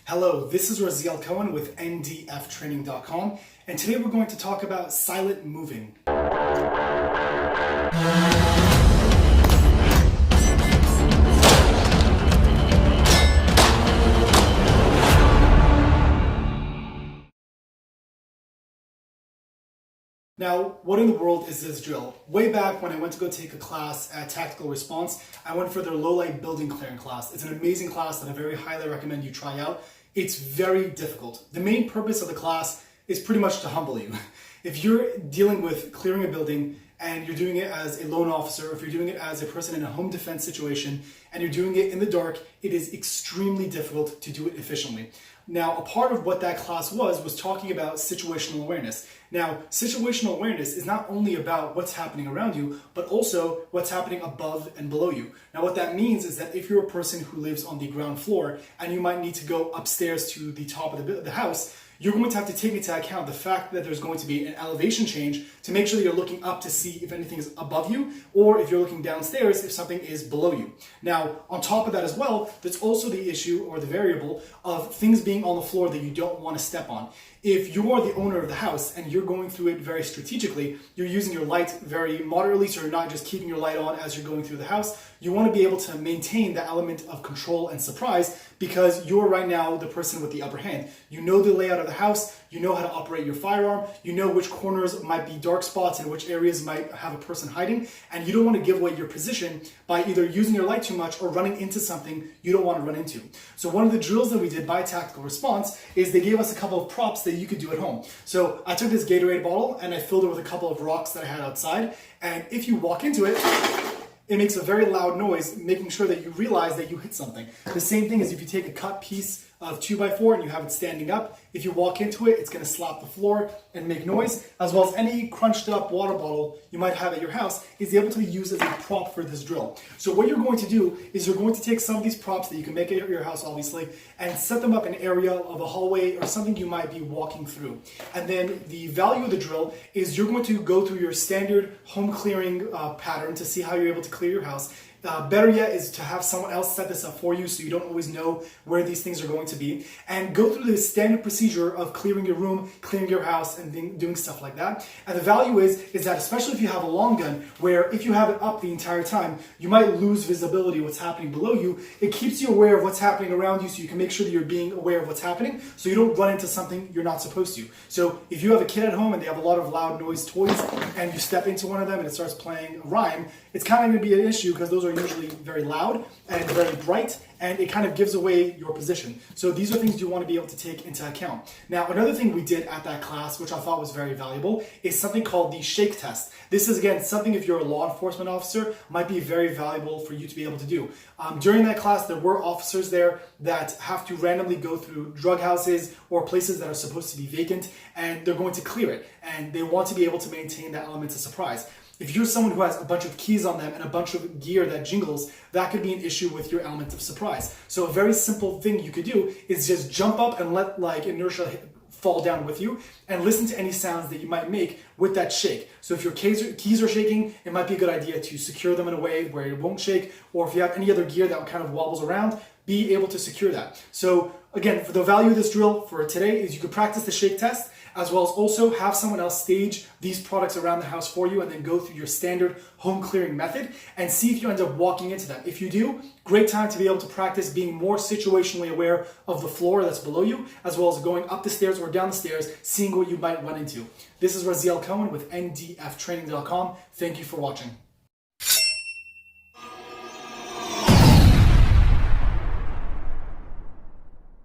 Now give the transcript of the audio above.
Hello, this is Raziel Cohen with ndftraining.com, and today we're going to talk about silent moving. Now, what in the world is this drill? Way back when I went to go take a class at Tactical Response, I went for their low-light building clearing class. It's an amazing class that I very highly recommend you try out. It's very difficult. The main purpose of the class is pretty much to humble you. If you're dealing with clearing a building and you're doing it as a lone officer, or if you're doing it as a person in a home defense situation and you're doing it in the dark, it is extremely difficult to do it efficiently. Now, a part of what that class was talking about situational awareness. Now, situational awareness is not only about what's happening around you, but also what's happening above and below you. Now, what that means is that if you're a person who lives on the ground floor and you might need to go upstairs to the top of the house, you're going to have to take into account the fact that there's going to be an elevation change to make sure that you're looking up to see if anything is above you, or if you're looking downstairs if something is below you. Now, on top of that as well, there's also the issue or the variable of things being on the floor that you don't want to step on. If you are the owner of the house and you're going through it very strategically, you're using your light very moderately, so you're not just keeping your light on as you're going through the house. You want to be able to maintain the element of control and surprise because you're right now the person with the upper hand. You know the layout of the house, you know how to operate your firearm, you know which corners might be dark spots and which areas might have a person hiding, and you don't want to give away your position by either using your light too much or running into something you don't want to run into. So one of the drills that we did by Tactical Response is they gave us a couple of props that you could do at home. So I took this Gatorade bottle and I filled it with a couple of rocks that I had outside, and if you walk into it, it makes a very loud noise, making sure that you realize that you hit something. The same thing as if you take a cut piece of 2x4 and you have it standing up, if you walk into it, it's going to slap the floor and make noise, as well as any crunched up water bottle you might have at your house is able to be used as a prop for this drill. So what you're going to do is you're going to take some of these props that you can make at your house, obviously, and set them up in an area of a hallway or something you might be walking through. And then the value of the drill is you're going to go through your standard home clearing pattern to see how you're able to clear your house. Better yet is to have someone else set this up for you so you don't always know where these things are going to be, and go through the standard procedure of clearing your room, clearing your house, and doing stuff like that. And the value is that especially if you have a long gun, where if you have it up the entire time, you might lose visibility of what's happening below you. It keeps you aware of what's happening around you so you can make sure that you're being aware of what's happening so you don't run into something you're not supposed to. So if you have a kid at home and they have a lot of loud noise toys and you step into one of them and it starts playing a rhyme, it's kind of going to be an issue because those are usually very loud and very bright, and it kind of gives away your position. So these are things you want to be able to take into account. Now, another thing we did at that class, which I thought was very valuable, is something called the shake test. This is, again, something if you're a law enforcement officer, might be very valuable for you to be able to do. During that class, there were officers there that have to randomly go through drug houses or places that are supposed to be vacant, and they're going to clear it, and they want to be able to maintain that element of surprise. If you're someone who has a bunch of keys on them and a bunch of gear that jingles, that could be an issue with your element of surprise. So a very simple thing you could do is just jump up and let inertia fall down with you and listen to any sounds that you might make with that shake. So if your keys are shaking, it might be a good idea to secure them in a way where it won't shake, or if you have any other gear that kind of wobbles around, be able to secure that. So again, for the value of this drill for today is you could practice the shake test, as well as also have someone else stage these products around the house for you and then go through your standard home clearing method and see if you end up walking into them. If you do, great time to be able to practice being more situationally aware of the floor that's below you, as well as going up the stairs or down the stairs, seeing what you might run into. This is Raziel Cohen with ndftraining.com. Thank you for watching.